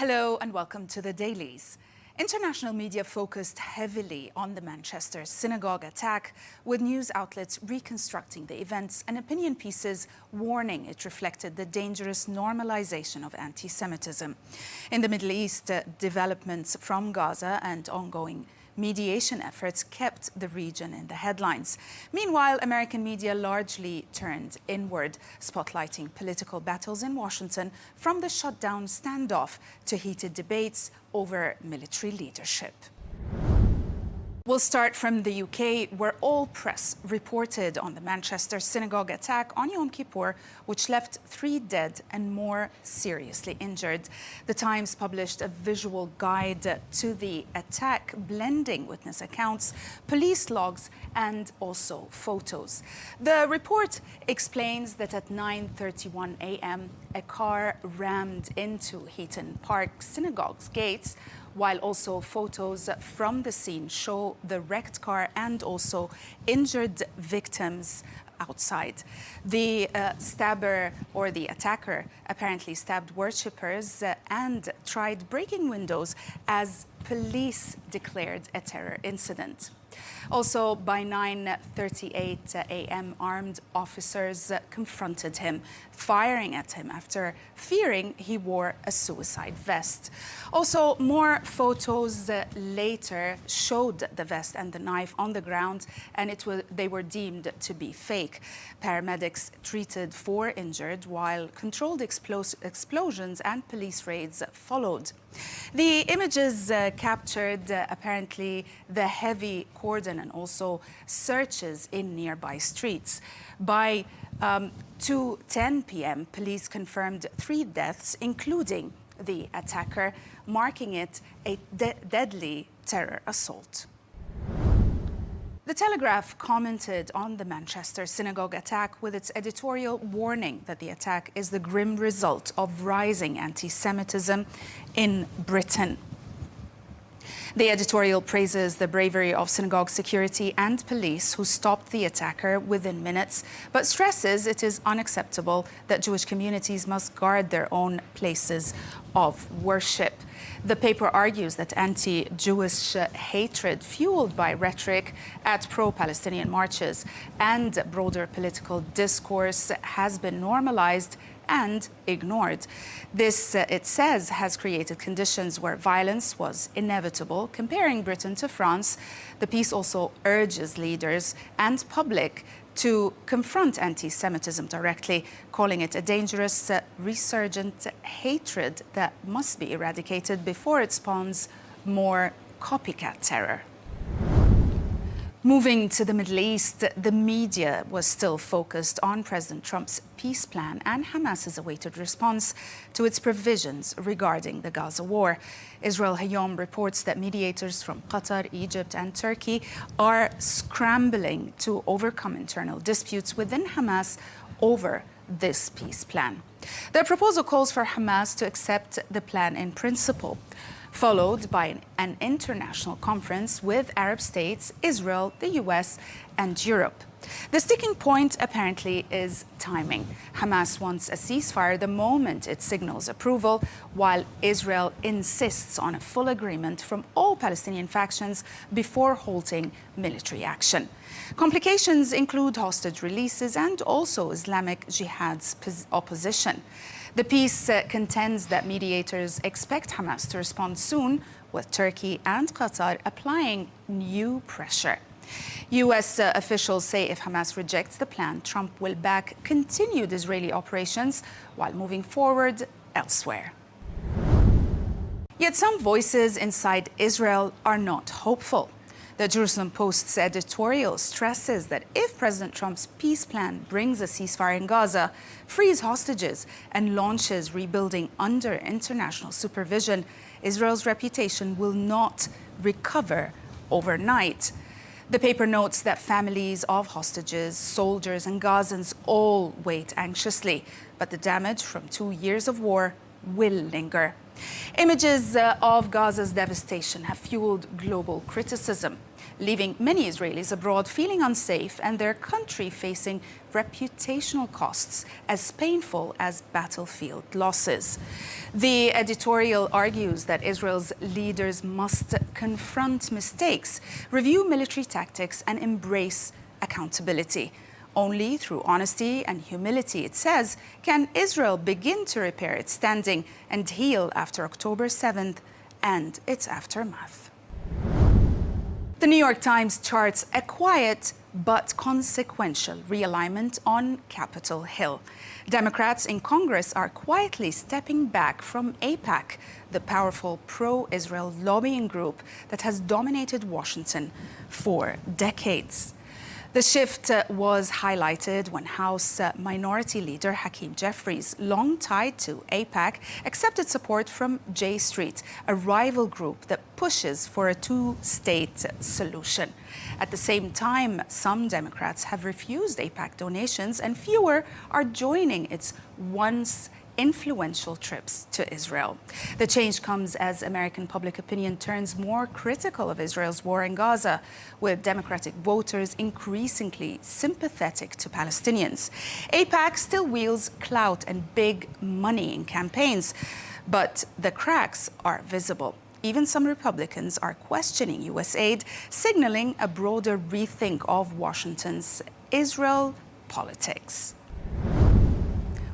Hello and welcome to the Dailies. International media focused heavily on the Manchester Synagogue attack, with news outlets reconstructing the events and opinion pieces warning it reflected the dangerous normalization of anti-Semitism. In the Middle East, developments from Gaza and ongoing mediation efforts kept the region in the headlines. Meanwhile, American media largely turned inward, spotlighting political battles in Washington, from the shutdown standoff to heated debates over military leadership. We'll start from the UK, where all press reported on the Manchester Synagogue attack on Yom Kippur, which left 3 dead and more seriously injured. The Times published a visual guide to the attack, blending witness accounts, police logs, and also photos. The report explains that at 9:31 a.m., a car rammed into Heaton Park Synagogue's gates, while also photos from the scene show the wrecked car and also injured victims outside. The stabber or the attacker apparently stabbed worshippers and tried breaking windows as police declared a terror incident. Also, by 9:38 a.m., armed officers confronted him, firing at him after fearing he wore a suicide vest. Also, more photos later showed the vest and the knife on the ground, and they were deemed to be fake. Paramedics treated 4 injured, while controlled explosions and police raids followed. The images captured apparently the heavy cordon and also searches in nearby streets. By 2:10 p.m., police confirmed 3 deaths, including the attacker, marking it a deadly terror assault. The Telegraph commented on the Manchester Synagogue attack with its editorial warning that the attack is the grim result of rising anti-Semitism in Britain. The editorial praises the bravery of synagogue security and police, who stopped the attacker within minutes, but stresses it is unacceptable that Jewish communities must guard their own places of worship. The paper argues that anti-Jewish hatred, fueled by rhetoric at pro-Palestinian marches and broader political discourse, has been normalized and ignored. This, it says, has created conditions where violence was inevitable, comparing Britain to France. The piece also urges leaders and public to confront anti-Semitism directly, calling it a dangerous, resurgent hatred that must be eradicated before it spawns more copycat terror. Moving to the Middle East, the media was still focused on President Trump's peace plan and Hamas's awaited response to its provisions regarding the Gaza war. Israel Hayom reports that mediators from Qatar, Egypt, and Turkey are scrambling to overcome internal disputes within Hamas over this peace plan. The proposal calls for Hamas to accept the plan in principle, followed by an international conference with Arab states, Israel, the US, and Europe. The sticking point apparently is timing. Hamas wants a ceasefire the moment it signals approval, while Israel insists on a full agreement from all Palestinian factions before halting military action. Complications include hostage releases and also Islamic Jihad's opposition. The piece contends that mediators expect Hamas to respond soon, with Turkey and Qatar applying new pressure. U.S. officials say if Hamas rejects the plan, Trump will back continued Israeli operations while moving forward elsewhere. Yet some voices inside Israel are not hopeful. The Jerusalem Post's editorial stresses that if President Trump's peace plan brings a ceasefire in Gaza, frees hostages, and launches rebuilding under international supervision, Israel's reputation will not recover overnight. The paper notes that families of hostages, soldiers, and Gazans all wait anxiously, but the damage from 2 years of war will linger. Images of Gaza's devastation have fueled global criticism, leaving many Israelis abroad feeling unsafe and their country facing reputational costs as painful as battlefield losses. The editorial argues that Israel's leaders must confront mistakes, review military tactics, and embrace accountability. Only through honesty and humility, it says, can Israel begin to repair its standing and heal after October 7th and its aftermath. The New York Times charts a quiet but consequential realignment on Capitol Hill. Democrats in Congress are quietly stepping back from AIPAC, the powerful pro-Israel lobbying group that has dominated Washington for decades. The shift was highlighted when House Minority Leader Hakeem Jeffries, long tied to AIPAC, accepted support from J Street, a rival group that pushes for a two-state solution. At the same time, some Democrats have refused AIPAC donations and fewer are joining its once influential trips to Israel. The change comes as American public opinion turns more critical of Israel's war in Gaza, with Democratic voters increasingly sympathetic to Palestinians. AIPAC still wields clout and big money in campaigns, but the cracks are visible. Even some Republicans are questioning U.S. aid, signaling a broader rethink of Washington's Israel politics.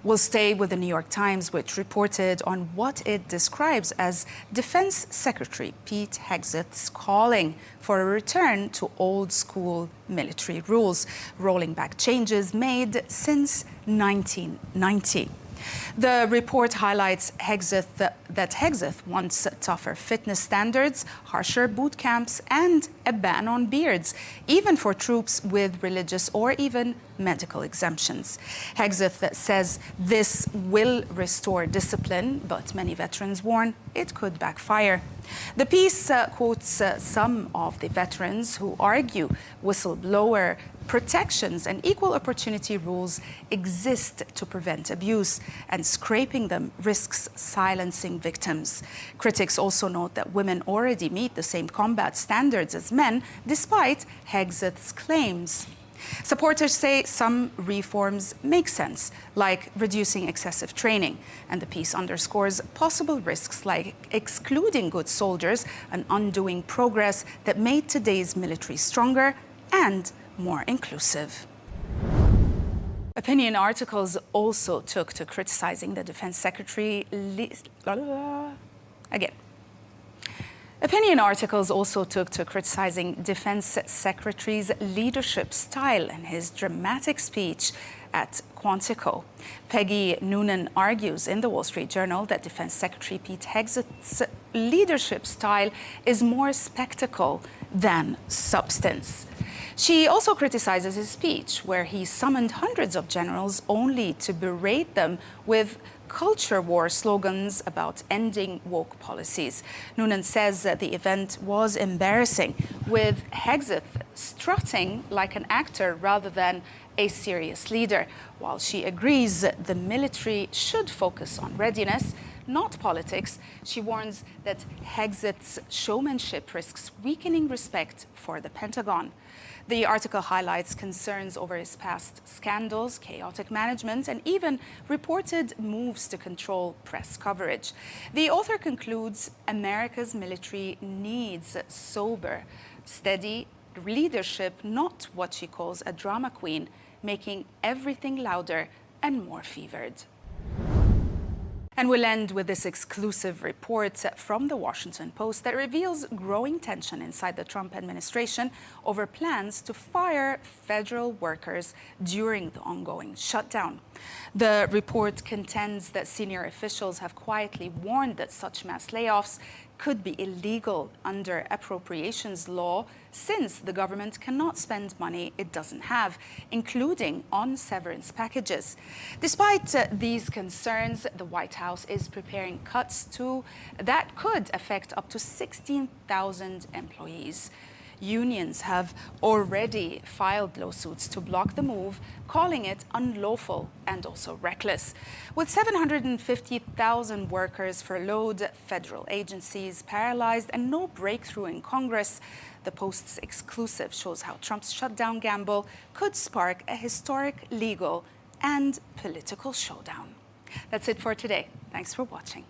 We'll stay with the New York Times, which reported on what it describes as Defense Secretary Pete Hegseth's calling for a return to old-school military rules, rolling back changes made since 1990. The report highlights that Hegseth wants tougher fitness standards, harsher boot camps, and a ban on beards, even for troops with religious or even medical exemptions. Hegseth says this will restore discipline, but many veterans warn it could backfire. The piece quotes some of the veterans who argue whistleblower protections and equal opportunity rules exist to prevent abuse, and scraping them risks silencing victims. Critics also note that women already meet the same combat standards as men, despite Hegseth's claims. Supporters say some reforms make sense, like reducing excessive training, and the piece underscores possible risks like excluding good soldiers and undoing progress that made today's military stronger and more inclusive. Opinion articles also took to criticizing the Defense Secretary. Opinion articles also took to criticizing Defense Secretary's leadership style and his dramatic speech at Quantico. Peggy Noonan argues in the Wall Street Journal that Defense Secretary Pete Hegseth's leadership style is more spectacle than substance. She also criticizes his speech, where he summoned hundreds of generals only to berate them with culture war slogans about ending woke policies. Noonan says that the event was embarrassing, with Hegseth strutting like an actor rather than a serious leader. While she agrees the military should focus on readiness, not politics, she warns that Hegseth's showmanship risks weakening respect for the Pentagon. The article highlights concerns over his past scandals, chaotic management, and even reported moves to control press coverage. The author concludes America's military needs sober, steady leadership, not what she calls a drama queen, making everything louder and more fevered. And we'll end with this exclusive report from the Washington Post that reveals growing tension inside the Trump administration over plans to fire federal workers during the ongoing shutdown. The report contends that senior officials have quietly warned that such mass layoffs could be illegal under appropriations law, since the government cannot spend money it doesn't have, including on severance packages. Despite these concerns, the White House is preparing cuts that could affect up to 16,000 employees. Unions have already filed lawsuits to block the move, calling it unlawful and also reckless. With 750,000 workers furloughed, federal agencies paralyzed, and no breakthrough in Congress, the Post's exclusive shows how Trump's shutdown gamble could spark a historic legal and political showdown. That's it for today. Thanks for watching.